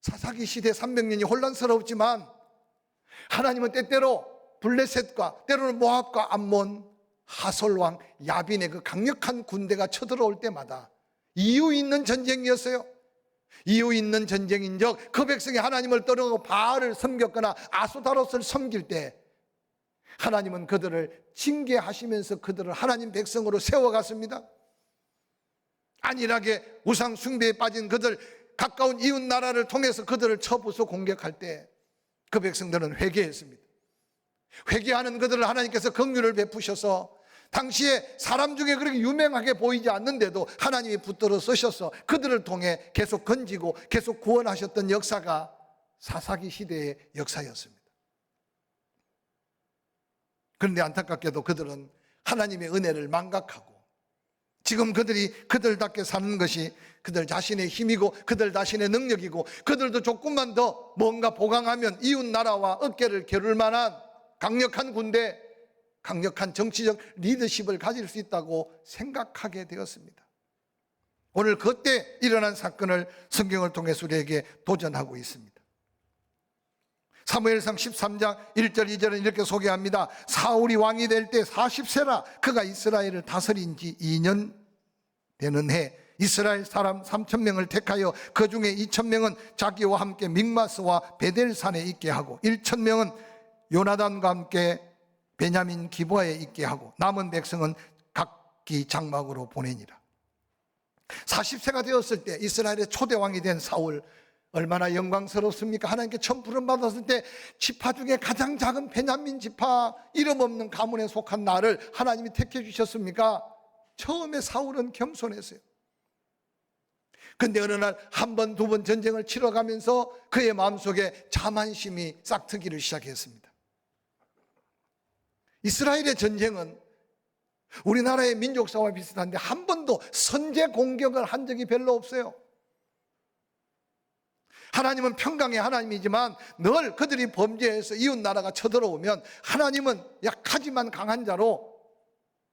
사사기 시대 300년이 혼란스럽지만 하나님은 때때로 블레셋과 때로는 모압과 암몬, 하솔왕, 야빈의 그 강력한 군대가 쳐들어올 때마다 이유 있는 전쟁이었어요. 이유 있는 전쟁인즉 그 백성이 하나님을 떠나고 바알을 섬겼거나 아스타롯을 섬길 때 하나님은 그들을 징계하시면서 그들을 하나님 백성으로 세워갔습니다. 안일하게 우상 숭배에 빠진 그들, 가까운 이웃 나라를 통해서 그들을 쳐부숴 공격할 때 그 백성들은 회개했습니다. 회개하는 그들을 하나님께서 긍휼을 베푸셔서 당시에 사람 중에 그렇게 유명하게 보이지 않는데도 하나님이 붙들어 쓰셔서 그들을 통해 계속 건지고 계속 구원하셨던 역사가 사사기 시대의 역사였습니다. 그런데 안타깝게도 그들은 하나님의 은혜를 망각하고 지금 그들이 그들답게 사는 것이 그들 자신의 힘이고 그들 자신의 능력이고 그들도 조금만 더 뭔가 보강하면 이웃 나라와 어깨를 겨룰 만한 강력한 군대, 강력한 정치적 리더십을 가질 수 있다고 생각하게 되었습니다. 오늘 그때 일어난 사건을 성경을 통해서 우리에게 도전하고 있습니다. 사무엘상 13장 1절 2절은 이렇게 소개합니다. 사울이 왕이 될 때 40세라 그가 이스라엘을 다스린 지 2년 되는 해 이스라엘 사람 3,000명을 택하여 그 중에 2,000명은 자기와 함께 믹마스와 베델산에 있게 하고 1,000명은 요나단과 함께 베냐민 기브아에 있게 하고 남은 백성은 각기 장막으로 보내니라. 40세가 되었을 때 이스라엘의 초대 왕이 된 사울, 얼마나 영광스럽습니까? 하나님께 처음 부름받았을 때 지파 중에 가장 작은 베냐민 지파, 이름 없는 가문에 속한 나를 하나님이 택해 주셨습니까? 처음에 사울은 겸손했어요. 근데 어느 날 한 번, 두 번 전쟁을 치러가면서 그의 마음속에 자만심이 싹트기를 시작했습니다. 이스라엘의 전쟁은 우리나라의 민족사와 비슷한데 한 번도 선제 공격을 한 적이 별로 없어요. 하나님은 평강의 하나님이지만 늘 그들이 범죄해서 이웃 나라가 쳐들어오면 하나님은 약하지만 강한 자로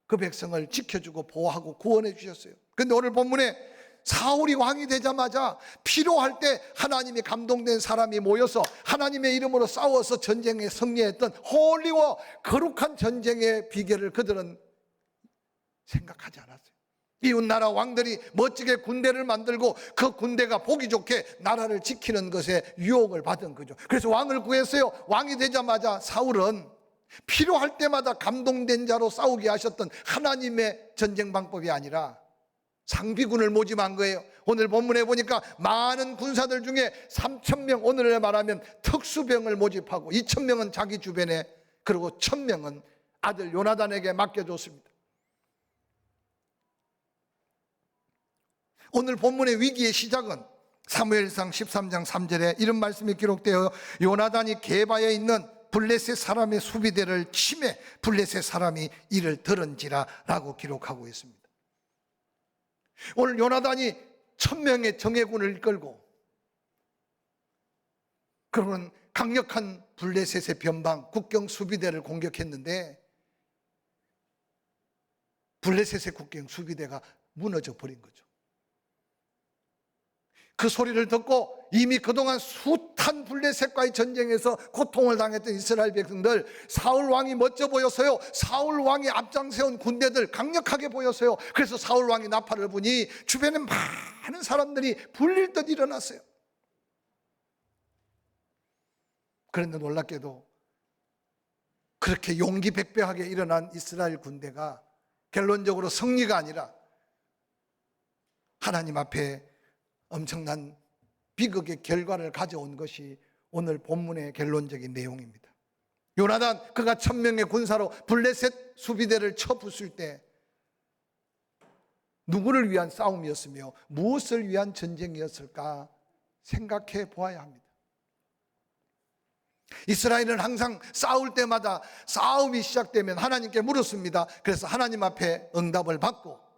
그 백성을 지켜주고 보호하고 구원해 주셨어요. 그런데 오늘 본문에 사울이 왕이 되자마자 필요할 때 하나님이 감동된 사람이 모여서 하나님의 이름으로 싸워서 전쟁에 승리했던 홀리워 거룩한 전쟁의 비결을 그들은 생각하지 않았어요. 이웃 나라 왕들이 멋지게 군대를 만들고 그 군대가 보기 좋게 나라를 지키는 것에 유혹을 받은 거죠. 그래서 왕을 구했어요. 왕이 되자마자 사울은 필요할 때마다 감동된 자로 싸우게 하셨던 하나님의 전쟁 방법이 아니라 상비군을 모집한 거예요. 오늘 본문에 보니까 많은 군사들 중에 3,000명, 오늘에 말하면 특수병을 모집하고 2,000명은 자기 주변에, 그리고 1,000명은 아들 요나단에게 맡겨줬습니다. 오늘 본문의 위기의 시작은 사무엘상 13장 3절에 이런 말씀이 기록되어 요나단이 게바에 있는 블레셋 사람의 수비대를 치매 블레셋 사람이 이를 들은지라 라고 기록하고 있습니다. 오늘 요나단이 1,000명의 정예군을 이끌고 그러면 강력한 블레셋의 변방 국경 수비대를 공격했는데 블레셋의 국경 수비대가 무너져 버린 거죠. 그 소리를 듣고 이미 그동안 숱한 블레셋과의 전쟁에서 고통을 당했던 이스라엘 백성들, 사울 왕이 멋져 보였어요. 사울 왕이 앞장세운 군대들 강력하게 보였어요. 그래서 사울 왕이 나팔을 부니 주변에 많은 사람들이 불릴 듯 일어났어요. 그런데 놀랍게도 그렇게 용기백배하게 일어난 이스라엘 군대가 결론적으로 승리가 아니라 하나님 앞에 엄청난 비극의 결과를 가져온 것이 오늘 본문의 결론적인 내용입니다. 요나단 그가 1,000명의 군사로 블레셋 수비대를 쳐부술 때 누구를 위한 싸움이었으며 무엇을 위한 전쟁이었을까 생각해 보아야 합니다. 이스라엘은 항상 싸울 때마다 싸움이 시작되면 하나님께 물었습니다. 그래서 하나님 앞에 응답을 받고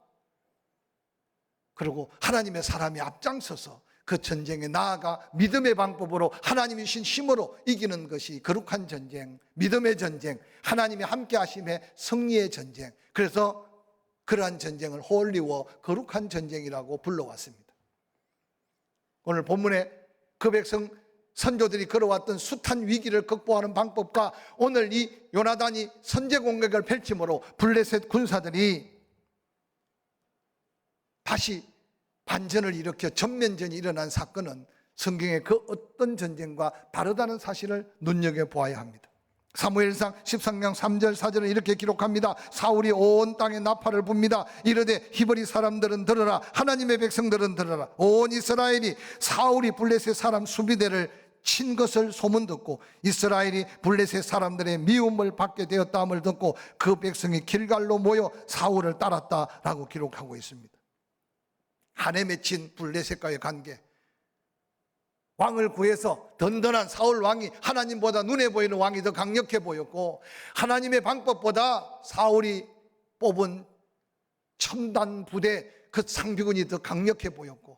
그리고 하나님의 사람이 앞장서서 그 전쟁에 나아가 믿음의 방법으로 하나님이 주신 힘으로 이기는 것이 거룩한 전쟁, 믿음의 전쟁, 하나님이 함께 하심의 승리의 전쟁. 그래서 그러한 전쟁을 홀리워 거룩한 전쟁이라고 불러왔습니다. 오늘 본문에 그 백성 선조들이 걸어왔던 숱한 위기를 극복하는 방법과 오늘 이 요나단이 선제 공격을 펼침으로 블레셋 군사들이 다시 반전을 일으켜 전면전이 일어난 사건은 성경의 그 어떤 전쟁과 다르다는 사실을 눈여겨보아야 합니다. 사무엘상 13장 3절 4절은 이렇게 기록합니다. 사울이 온 땅에 나팔을 붑니다. 이르되 히브리 사람들은 들으라, 하나님의 백성들은 들으라. 온 이스라엘이 사울이 블레셋 사람 수비대를 친 것을 소문 듣고 이스라엘이 블레셋 사람들의 미움을 받게 되었다함을 듣고 그 백성이 길갈로 모여 사울을 따랐다라고 기록하고 있습니다. 한해 맺힌 블레셋과의 관계, 왕을 구해서 든든한 사울 왕이 하나님보다 눈에 보이는 왕이 더 강력해 보였고, 하나님의 방법보다 사울이 뽑은 첨단 부대 그 상비군이 더 강력해 보였고,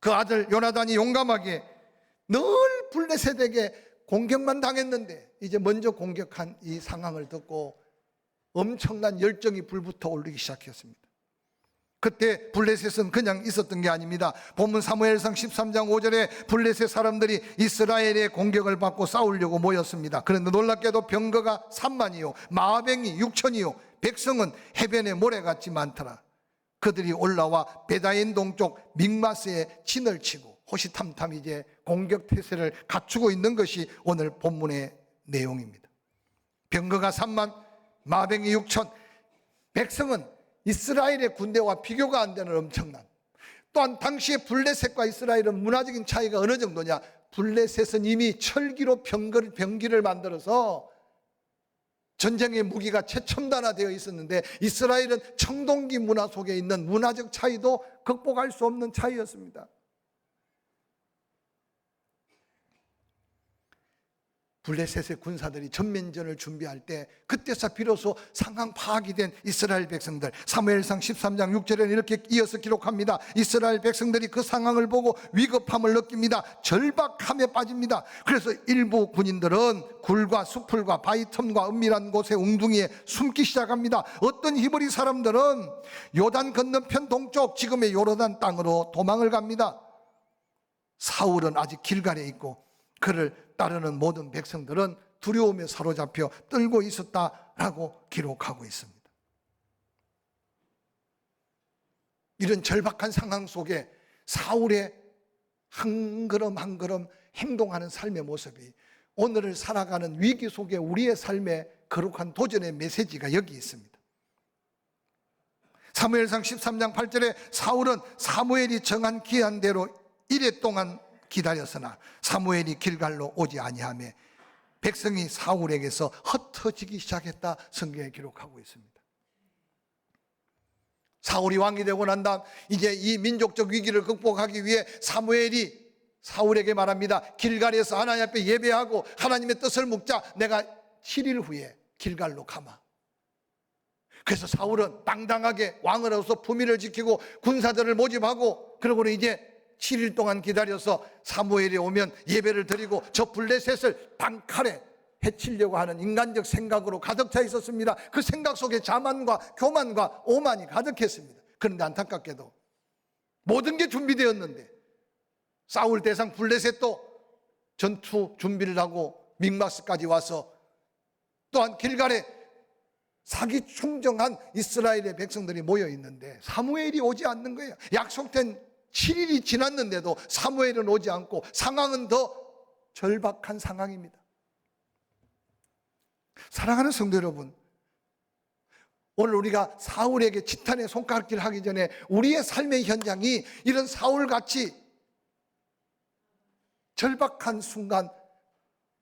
그 아들 요나단이 용감하게 늘 블레셋에게 공격만 당했는데 이제 먼저 공격한 이 상황을 듣고 엄청난 열정이 불붙어 오르기 시작했습니다. 그때 블레셋은 그냥 있었던 게 아닙니다. 본문 사무엘상 13장 5절에 블레셋 사람들이 이스라엘의 공격을 받고 싸우려고 모였습니다. 그런데 놀랍게도 병거가 3만이요 마병이 6천이요 백성은 해변에 모래같이 많더라. 그들이 올라와 베다인 동쪽 믹마스에 진을 치고 호시탐탐 이제 공격 태세를 갖추고 있는 것이 오늘 본문의 내용입니다. 병거가 3만, 마병이 6천, 백성은 이스라엘의 군대와 비교가 안 되는 엄청난, 또한 당시에 블레셋과 이스라엘은 문화적인 차이가 어느 정도냐, 블레셋은 이미 철기로 병기를 만들어서 전쟁의 무기가 최첨단화되어 있었는데 이스라엘은 청동기 문화 속에 있는 문화적 차이도 극복할 수 없는 차이였습니다. 블레셋의 군사들이 전면전을 준비할 때 그때서 비로소 상황 파악이 된 이스라엘 백성들, 사무엘상 13장 6절에는 이렇게 이어서 기록합니다. 이스라엘 백성들이 그 상황을 보고 위급함을 느낍니다. 절박함에 빠집니다. 그래서 일부 군인들은 굴과 수풀과 바위 틈과 은밀한 곳에 웅둥이에 숨기 시작합니다. 어떤 히브리 사람들은 요단 건너편 동쪽 지금의 요르단 땅으로 도망을 갑니다. 사울은 아직 길갈에 있고 그를 따르는 모든 백성들은 두려움에 사로잡혀 떨고 있었다라고 기록하고 있습니다. 이런 절박한 상황 속에 사울의 한 걸음 한 걸음 행동하는 삶의 모습이 오늘을 살아가는 위기 속에 우리의 삶의 거룩한 도전의 메시지가 여기 있습니다. 사무엘상 13장 8절에 사울은 사무엘이 정한 기한 대로 이레 동안 기다렸으나 사무엘이 길갈로 오지 아니하며 백성이 사울에게서 흩어지기 시작했다, 성경에 기록하고 있습니다. 사울이 왕이 되고 난 다음 이제 이 민족적 위기를 극복하기 위해 사무엘이 사울에게 말합니다. 길갈에서 하나님 앞에 예배하고 하나님의 뜻을 묵자. 내가 7일 후에 길갈로 가마. 그래서 사울은 당당하게 왕으로서 품위를 지키고 군사들을 모집하고, 그러고는 이제 7일 동안 기다려서 사무엘이 오면 예배를 드리고 저 블레셋을 단칼에 해치려고 하는 인간적 생각으로 가득 차 있었습니다. 그 생각 속에 자만과 교만과 오만이 가득했습니다. 그런데 안타깝게도 모든 게 준비되었는데 싸울 대상 블레셋도 전투 준비를 하고 믹마스까지 와서, 또한 길갈에 사기 충정한 이스라엘의 백성들이 모여 있는데 사무엘이 오지 않는 거예요. 약속된 7일이 지났는데도 사무엘은 오지 않고 상황은 더 절박한 상황입니다. 사랑하는 성도 여러분, 오늘 우리가 사울에게 지탄의 손가락질 하기 전에 우리의 삶의 현장이 이런 사울같이 절박한 순간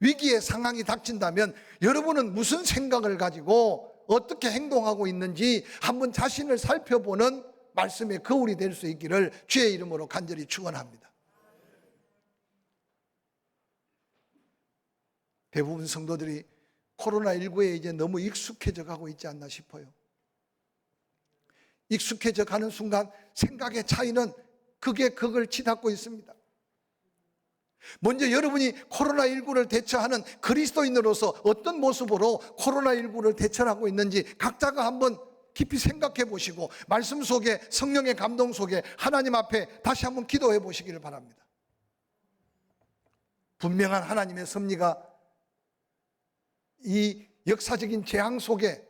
위기의 상황이 닥친다면 여러분은 무슨 생각을 가지고 어떻게 행동하고 있는지 한번 자신을 살펴보는 말씀의 거울이 될 수 있기를 주의 이름으로 간절히 축원합니다. 대부분 성도들이 코로나19에 이제 너무 익숙해져 가고 있지 않나 싶어요. 익숙해져 가는 순간 생각의 차이는 극을 치닫고 있습니다. 먼저 여러분이 코로나19를 대처하는 그리스도인으로서 어떤 모습으로 코로나19를 대처하고 있는지 각자가 한번 깊이 생각해 보시고 말씀 속에, 성령의 감동 속에 하나님 앞에 다시 한번 기도해 보시기를 바랍니다. 분명한 하나님의 섭리가 이 역사적인 재앙 속에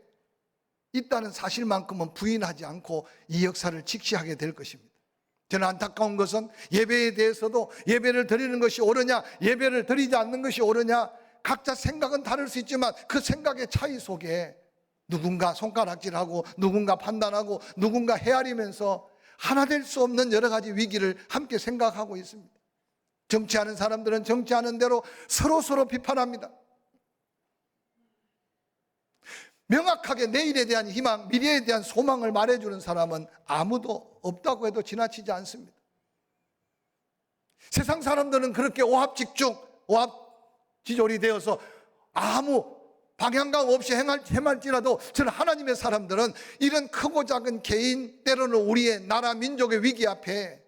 있다는 사실만큼은 부인하지 않고 이 역사를 직시하게 될 것입니다. 저는 안타까운 것은 예배에 대해서도 예배를 드리는 것이 옳으냐, 예배를 드리지 않는 것이 옳으냐, 각자 생각은 다를 수 있지만 그 생각의 차이 속에 누군가 손가락질하고 누군가 판단하고 누군가 헤아리면서 하나 될 수 없는 여러 가지 위기를 함께 생각하고 있습니다. 정치하는 사람들은 정치하는 대로 서로 비판합니다. 명확하게 내일에 대한 희망, 미래에 대한 소망을 말해주는 사람은 아무도 없다고 해도 지나치지 않습니다. 세상 사람들은 그렇게 오합지졸이 되어서 아무 방향감 없이 행할지라도 저는 하나님의 사람들은 이런 크고 작은 개인, 때로는 우리의 나라 민족의 위기 앞에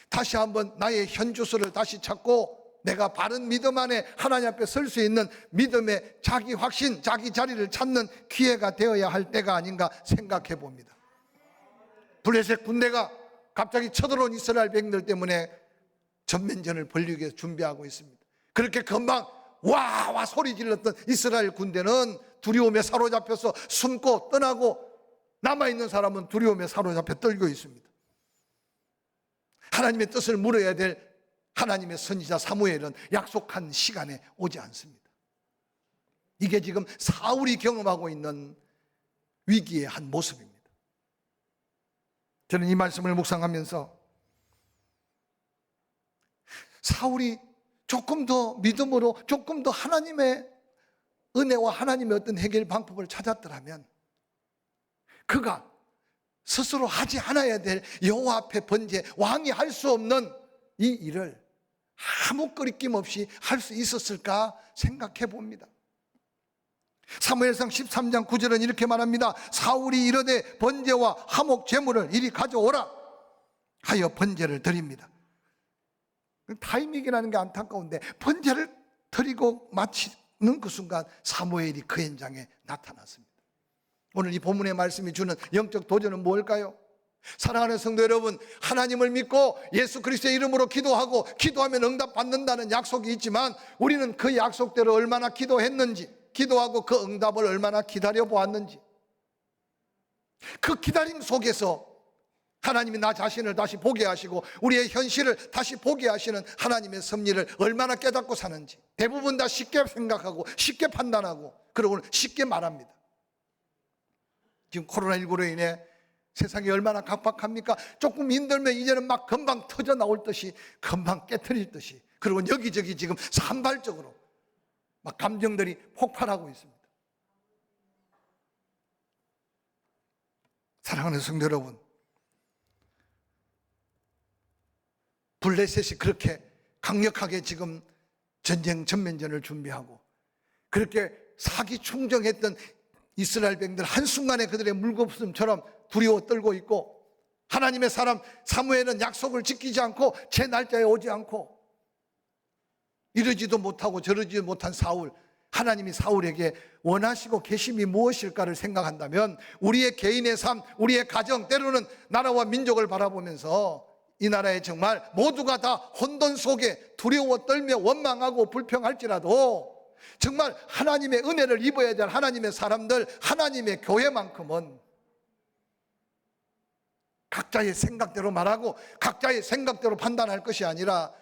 다시 한번 나의 현주소를 다시 찾고 내가 바른 믿음 안에 하나님 앞에 설 수 있는 믿음의 자기 확신, 자기 자리를 찾는 기회가 되어야 할 때가 아닌가 생각해 봅니다. 블레셋 군대가 갑자기 쳐들어온 이스라엘 백성들 때문에 전면전을 벌이기 위해서 준비하고 있습니다. 그렇게 금방 와 소리 질렀던 이스라엘 군대는 두려움에 사로잡혀서 숨고 떠나고 남아있는 사람은 두려움에 사로잡혀 떨고 있습니다. 하나님의 뜻을 물어야 될 하나님의 선지자 사무엘은 약속한 시간에 오지 않습니다. 이게 지금 사울이 경험하고 있는 위기의 한 모습입니다. 저는 이 말씀을 묵상하면서 사울이 조금 더 믿음으로 조금 더 하나님의 은혜와 하나님의 어떤 해결 방법을 찾았더라면 그가 스스로 하지 않아야 될 여호와 앞에 번제, 왕이 할 수 없는 이 일을 아무 거리낌 없이 할 수 있었을까 생각해 봅니다. 사무엘상 13장 9절은 이렇게 말합니다. 사울이 이르되 번제와 화목 제물을 이리 가져오라 하여 번제를 드립니다. 타이밍이라는 게 안타까운데 번제를 드리고 마치는 그 순간 사무엘이 그 현장에 나타났습니다. 오늘 이 본문의 말씀이 주는 영적 도전은 뭘까요? 사랑하는 성도 여러분, 하나님을 믿고 예수 그리스도의 이름으로 기도하고 기도하면 응답받는다는 약속이 있지만 우리는 그 약속대로 얼마나 기도했는지, 기도하고 그 응답을 얼마나 기다려 보았는지, 그 기다림 속에서 하나님이 나 자신을 다시 보게 하시고 우리의 현실을 다시 보게 하시는 하나님의 섭리를 얼마나 깨닫고 사는지, 대부분 다 쉽게 생각하고 쉽게 판단하고 그러고 쉽게 말합니다. 지금 코로나19로 인해 세상이 얼마나 각박합니까? 조금 힘들면 이제는 막 금방 터져 나올 듯이, 금방 깨트릴 듯이, 그리고 여기저기 지금 산발적으로 막 감정들이 폭발하고 있습니다. 사랑하는 성도 여러분, 블레셋이 그렇게 강력하게 지금 전쟁 전면전을 준비하고 그렇게 사기 충정했던 이스라엘 백성들 한순간에 그들의 물거품처럼 두려워 떨고 있고, 하나님의 사람 사무엘은 약속을 지키지 않고 제 날짜에 오지 않고 이러지도 못하고 저러지도 못한 사울, 하나님이 사울에게 원하시고 계심이 무엇일까를 생각한다면 우리의 개인의 삶, 우리의 가정, 때로는 나라와 민족을 바라보면서 이 나라에 정말 모두가 다 혼돈 속에 두려워 떨며 원망하고 불평할지라도 정말 하나님의 은혜를 입어야 될 하나님의 사람들, 하나님의 교회만큼은 각자의 생각대로 말하고 각자의 생각대로 판단할 것이 아니라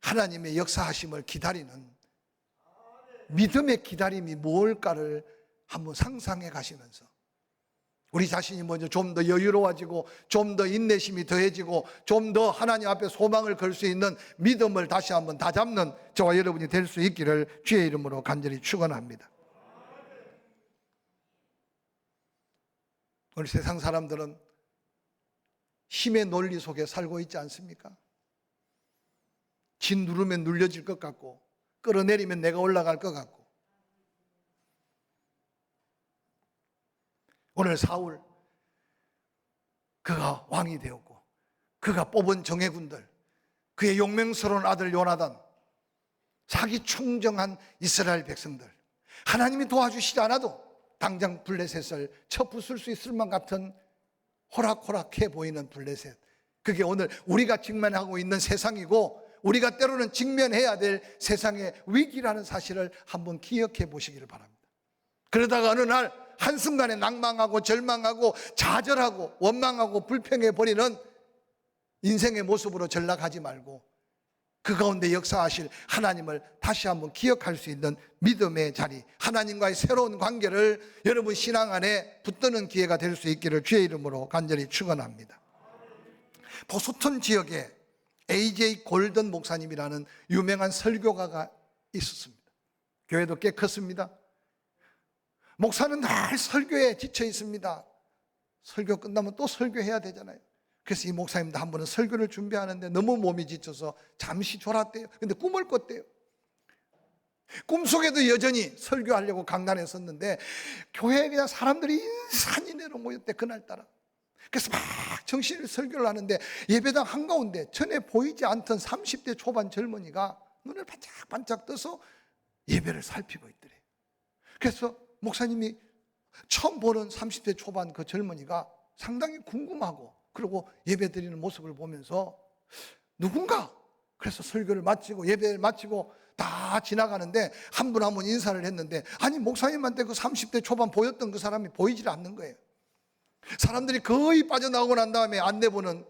하나님의 역사하심을 기다리는 믿음의 기다림이 무엇일까를 한번 상상해 가시면서 우리 자신이 먼저 좀 더 여유로워지고 좀 더 인내심이 더해지고 좀 더 하나님 앞에 소망을 걸 수 있는 믿음을 다시 한번 다잡는 저와 여러분이 될 수 있기를 주의 이름으로 간절히 축원합니다. 오늘 세상 사람들은 힘의 논리 속에 살고 있지 않습니까? 진 누르면 눌려질 것 같고 끌어내리면 내가 올라갈 것 같고, 오늘 사울, 그가 왕이 되었고 그가 뽑은 정예군들, 그의 용맹스러운 아들 요나단, 사기 충정한 이스라엘 백성들, 하나님이 도와주시지 않아도 당장 블레셋을 쳐부술 수 있을 만 같은 호락호락해 보이는 블레셋, 그게 오늘 우리가 직면하고 있는 세상이고 우리가 때로는 직면해야 될 세상의 위기라는 사실을 한번 기억해 보시기를 바랍니다. 그러다가 어느 날 한순간에 낭망하고 절망하고 좌절하고 원망하고 불평해 버리는 인생의 모습으로 전락하지 말고 그 가운데 역사하실 하나님을 다시 한번 기억할 수 있는 믿음의 자리, 하나님과의 새로운 관계를 여러분 신앙 안에 붙드는 기회가 될 수 있기를 주의 이름으로 간절히 축원합니다. 보스턴 지역에 A.J. 골든 목사님이라는 유명한 설교가가 있었습니다. 교회도 꽤 컸습니다. 목사는 늘 설교에 지쳐 있습니다. 설교 끝나면 또 설교해야 되잖아요. 그래서 이 목사님도 한 번은 설교를 준비하는데 너무 몸이 지쳐서 잠시 졸았대요. 근데 꿈을 꿨대요. 꿈속에도 여전히 설교하려고 강단에 섰는데 교회에 그냥 사람들이 산이 내로 모였대, 그날따라. 그래서 막 정신을 설교를 하는데 예배당 한가운데 전에 보이지 않던 30대 초반 젊은이가 눈을 반짝반짝 떠서 예배를 살피고 있더래요. 그래서 목사님이 처음 보는 30대 초반 그 젊은이가 상당히 궁금하고, 그리고 예배 드리는 모습을 보면서 누군가? 그래서 설교를 마치고 예배를 마치고 다 지나가는데 한 분 한 분 인사를 했는데, 아니 목사님한테 그 30대 초반 보였던 그 사람이 보이질 않는 거예요. 사람들이 거의 빠져나오고 난 다음에 안내보는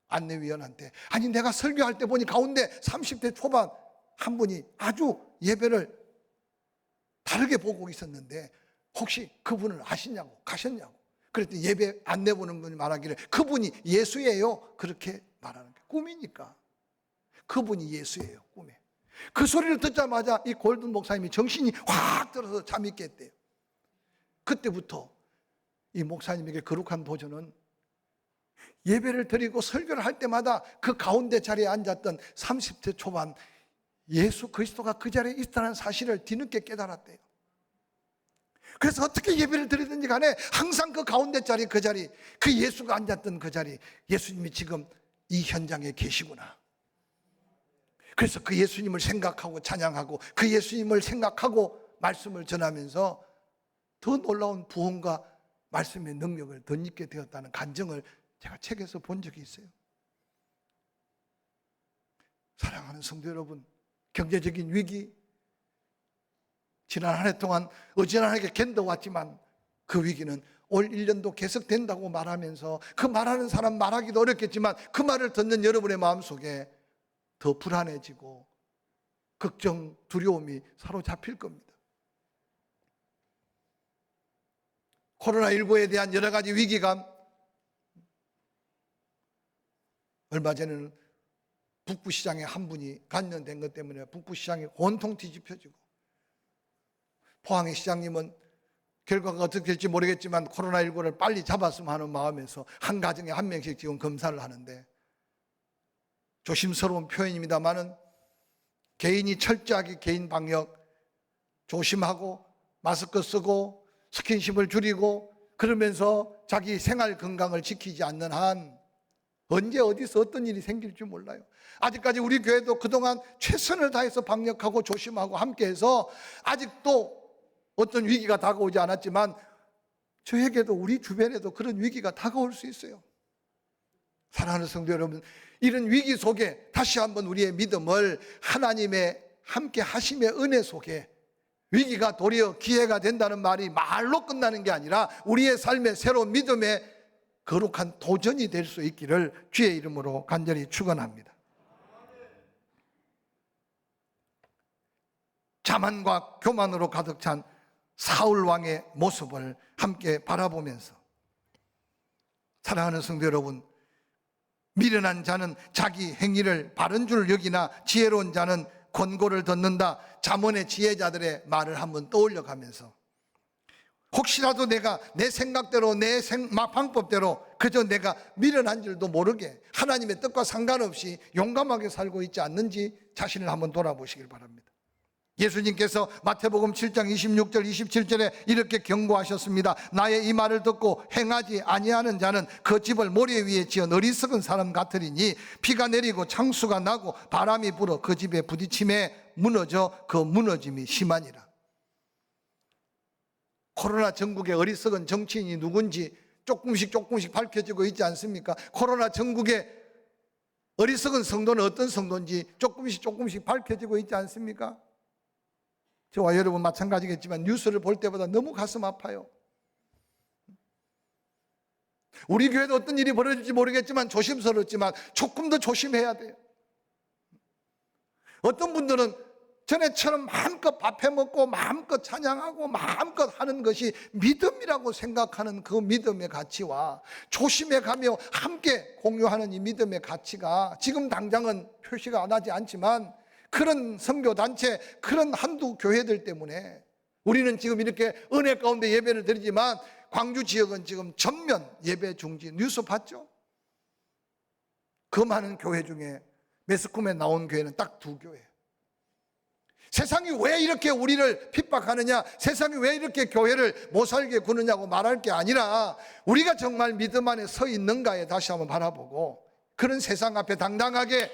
안내위원한테, 아니 내가 설교할 때 보니 가운데 30대 초반 한 분이 아주 예배를 다르게 보고 있었는데 혹시 그분을 아시냐고, 가셨냐고. 그랬더니 예배 안내보는 분이 말하기를 그분이 예수예요, 그렇게 말하는 거예요. 꿈이니까 그분이 예수예요, 꿈에. 그 소리를 듣자마자 이 골든 목사님이 정신이 확 들어서 잠이 깼대요. 그때부터 이 목사님에게 거룩한 도전은 예배를 드리고 설교를 할 때마다 그 가운데 자리에 앉았던 30대 초반 예수 그리스도가 그 자리에 있다는 사실을 뒤늦게 깨달았대요. 그래서 어떻게 예배를 드리든지 간에 항상 그 가운데 자리, 그 자리, 그 예수가 앉았던 그 자리, 예수님이 지금 이 현장에 계시구나. 그래서 그 예수님을 생각하고 찬양하고 그 예수님을 생각하고 말씀을 전하면서 더 놀라운 부흥과 말씀의 능력을 덧입게 되었다는 간증을 제가 책에서 본 적이 있어요. 사랑하는 성도 여러분, 경제적인 위기, 지난 한 해 동안 어지간하게 견뎌왔지만 그 위기는 올 1년도 계속된다고 말하면서, 그 말하는 사람 말하기도 어렵겠지만 그 말을 듣는 여러분의 마음속에 더 불안해지고 걱정, 두려움이 사로잡힐 겁니다. 코로나19에 대한 여러 가지 위기감, 얼마 전에는 북부시장에 한 분이 감염된 것 때문에 북부시장이 온통 뒤집혀지고, 포항의 시장님은 결과가 어떻게 될지 모르겠지만 코로나19를 빨리 잡았으면 하는 마음에서 한 가정에 한 명씩 지금 검사를 하는데, 조심스러운 표현입니다만은 개인이 철저하게 개인 방역 조심하고 마스크 쓰고 스킨십을 줄이고 그러면서 자기 생활 건강을 지키지 않는 한 언제 어디서 어떤 일이 생길지 몰라요. 아직까지 우리 교회도 그동안 최선을 다해서 방역하고 조심하고 함께해서 아직도 어떤 위기가 다가오지 않았지만 저에게도 우리 주변에도 그런 위기가 다가올 수 있어요. 사랑하는 성도 여러분, 이런 위기 속에 다시 한번 우리의 믿음을 하나님의 함께 하심의 은혜 속에, 위기가 도리어 기회가 된다는 말이 말로 끝나는 게 아니라 우리의 삶의 새로운 믿음의 거룩한 도전이 될 수 있기를 주의 이름으로 간절히 축원합니다. 자만과 교만으로 가득 찬 사울 왕의 모습을 함께 바라보면서, 사랑하는 성도 여러분, 미련한 자는 자기 행위를 바른 줄 여기나 지혜로운 자는 권고를 듣는다. 잠언의 지혜자들의 말을 한번 떠올려 가면서, 혹시라도 내가 내 생각대로 내 방법대로 그저 내가 미련한 줄도 모르게 하나님의 뜻과 상관없이 용감하게 살고 있지 않는지 자신을 한번 돌아보시길 바랍니다. 예수님께서 마태복음 7장 26절 27절에 이렇게 경고하셨습니다. 나의 이 말을 듣고 행하지 아니하는 자는 그 집을 모래 위에 지은 어리석은 사람 같으리니 비가 내리고 창수가 나고 바람이 불어 그 집에 부딪힘에 무너져 그 무너짐이 심하니라. 코로나 전국의 어리석은 정치인이 누군지 조금씩 밝혀지고 있지 않습니까? 코로나 전국의 어리석은 성도는 어떤 성도인지 조금씩 밝혀지고 있지 않습니까? 저와 여러분 마찬가지겠지만 뉴스를 볼 때마다 너무 가슴 아파요. 우리 교회도 어떤 일이 벌어질지 모르겠지만 조심스럽지만 조금 더 조심해야 돼요. 어떤 분들은 전에처럼 마음껏 밥해 먹고 마음껏 찬양하고 마음껏 하는 것이 믿음이라고 생각하는 그 믿음의 가치와 조심해 가며 함께 공유하는 이 믿음의 가치가 지금 당장은 표시가 안 하지 않지만 그런 선교단체, 그런 한두 교회들 때문에 우리는 지금 이렇게 은혜 가운데 예배를 드리지만 광주 지역은 지금 전면 예배 중지. 뉴스 봤죠? 그 많은 교회 중에 매스컴에 나온 교회는 딱 2교회. 세상이 왜 이렇게 우리를 핍박하느냐, 세상이 왜 이렇게 교회를 못 살게 구느냐고 말할 게 아니라 우리가 정말 믿음 안에 서 있는가에 다시 한번 바라보고 그런 세상 앞에 당당하게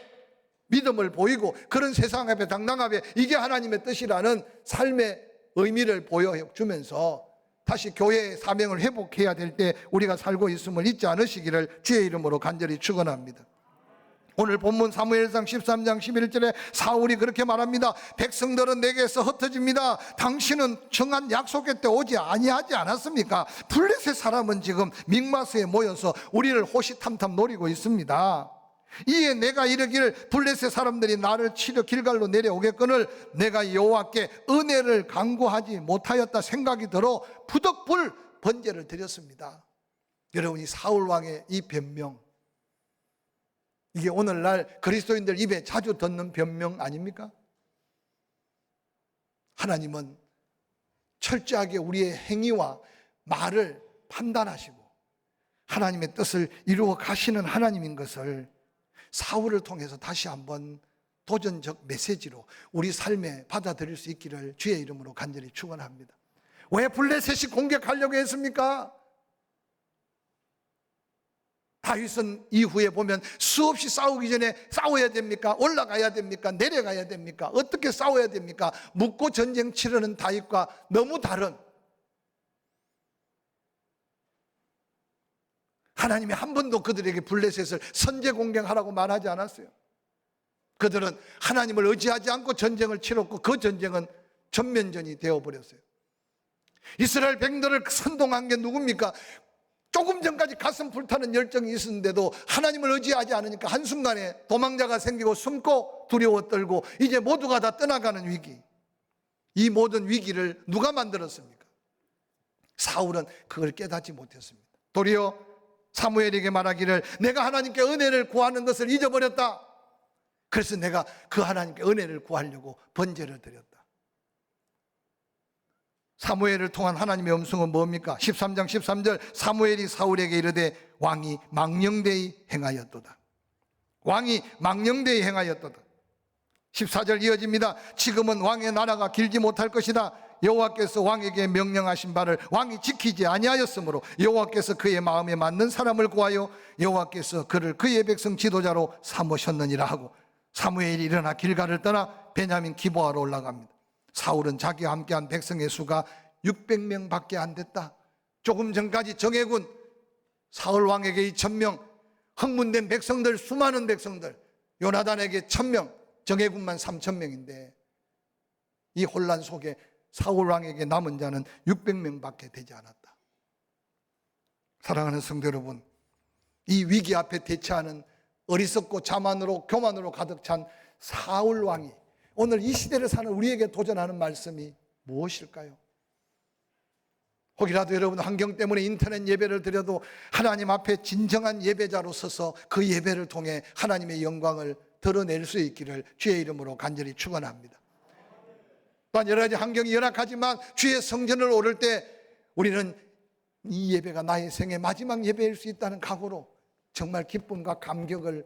믿음을 보이고 그런 세상 앞에 당당하게 이게 하나님의 뜻이라는 삶의 의미를 보여주면서 다시 교회의 사명을 회복해야 될 때 우리가 살고 있음을 잊지 않으시기를 주의 이름으로 간절히 축원합니다. 오늘 본문 사무엘상 13장 11절에 사울이 그렇게 말합니다. 백성들은 내게서 흩어집니다. 당신은 정한 약속의 때 오지 아니하지 않았습니까? 블레셋 사람은 지금 믹마스에 모여서 우리를 호시탐탐 노리고 있습니다. 이에 내가 이르기를 블레셋 사람들이 나를 치려 길갈로 내려오겠거늘 내가 여호와께 은혜를 간구하지 못하였다 생각이 들어 부득불 번제를 드렸습니다. 여러분이 사울 왕의 이 변명, 이게 오늘날 그리스도인들 입에 자주 듣는 변명 아닙니까? 하나님은 철저하게 우리의 행위와 말을 판단하시고 하나님의 뜻을 이루어 가시는 하나님인 것을 사울을 통해서 다시 한번 도전적 메시지로 우리 삶에 받아들일 수 있기를 주의 이름으로 간절히 축원합니다. 왜 블레셋이 공격하려고 했습니까? 다윗은 이후에 보면 수없이 싸우기 전에 싸워야 됩니까? 올라가야 됩니까? 내려가야 됩니까? 어떻게 싸워야 됩니까? 묻고 전쟁 치르는 다윗과 너무 다른, 하나님이 한 번도 그들에게 블레셋을 선제 공격하라고 말하지 않았어요. 그들은 하나님을 의지하지 않고 전쟁을 치렀고 그 전쟁은 전면전이 되어버렸어요. 이스라엘 백성들을 선동한 게 누굽니까? 조금 전까지 가슴 불타는 열정이 있었는데도 하나님을 의지하지 않으니까 한순간에 도망자가 생기고 숨고 두려워 떨고 이제 모두가 다 떠나가는 위기. 이 모든 위기를 누가 만들었습니까? 사울은 그걸 깨닫지 못했습니다. 도리어 사무엘에게 말하기를 내가 하나님께 은혜를 구하는 것을 잊어버렸다. 그래서 내가 그 하나님께 은혜를 구하려고 번제를 드렸다. 사무엘을 통한 하나님의 음성은 뭡니까? 13장 13절 사무엘이 사울에게 이르되 왕이 망령되이 행하였도다. 왕이 망령되이 행하였도다. 14절 이어집니다. 지금은 왕의 나라가 길지 못할 것이다. 여호와께서 왕에게 명령하신 바를 왕이 지키지 아니하였으므로 여호와께서 그의 마음에 맞는 사람을 구하여 여호와께서 그를 그의 백성 지도자로 삼으셨느니라 하고 사무엘이 일어나 길갈을 떠나 베냐민 기브아로 올라갑니다. 사울은 자기와 함께한 백성의 수가 600명 밖에 안 됐다. 조금 전까지 정예군 사울 왕에게 2000명, 흥분된 백성들, 수많은 백성들, 요나단에게 1000명, 정예군만 3000명인데 이 혼란 속에 사울 왕에게 남은 자는 600명 밖에 되지 않았다. 사랑하는 성도 여러분, 이 위기 앞에 대처하는 어리석고 자만으로 교만으로 가득 찬 사울 왕이 오늘 이 시대를 사는 우리에게 도전하는 말씀이 무엇일까요? 혹이라도 여러분 환경 때문에 인터넷 예배를 드려도 하나님 앞에 진정한 예배자로 서서 그 예배를 통해 하나님의 영광을 드러낼 수 있기를 주의 이름으로 간절히 축원합니다. 또한 여러 가지 환경이 열악하지만 주의 성전을 오를 때 우리는 이 예배가 나의 생애 마지막 예배일 수 있다는 각오로 정말 기쁨과 감격을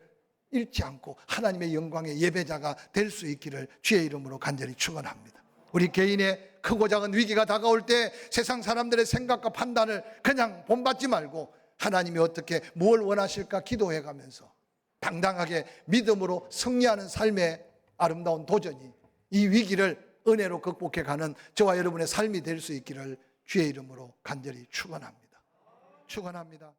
잃지 않고 하나님의 영광의 예배자가 될 수 있기를 주의 이름으로 간절히 축원합니다. 우리 개인의 크고 작은 위기가 다가올 때 세상 사람들의 생각과 판단을 그냥 본받지 말고 하나님이 어떻게 뭘 원하실까 기도해가면서 당당하게 믿음으로 승리하는 삶의 아름다운 도전이 이 위기를 은혜로 극복해가는 저와 여러분의 삶이 될 수 있기를 주의 이름으로 간절히 축원합니다. 축원합니다.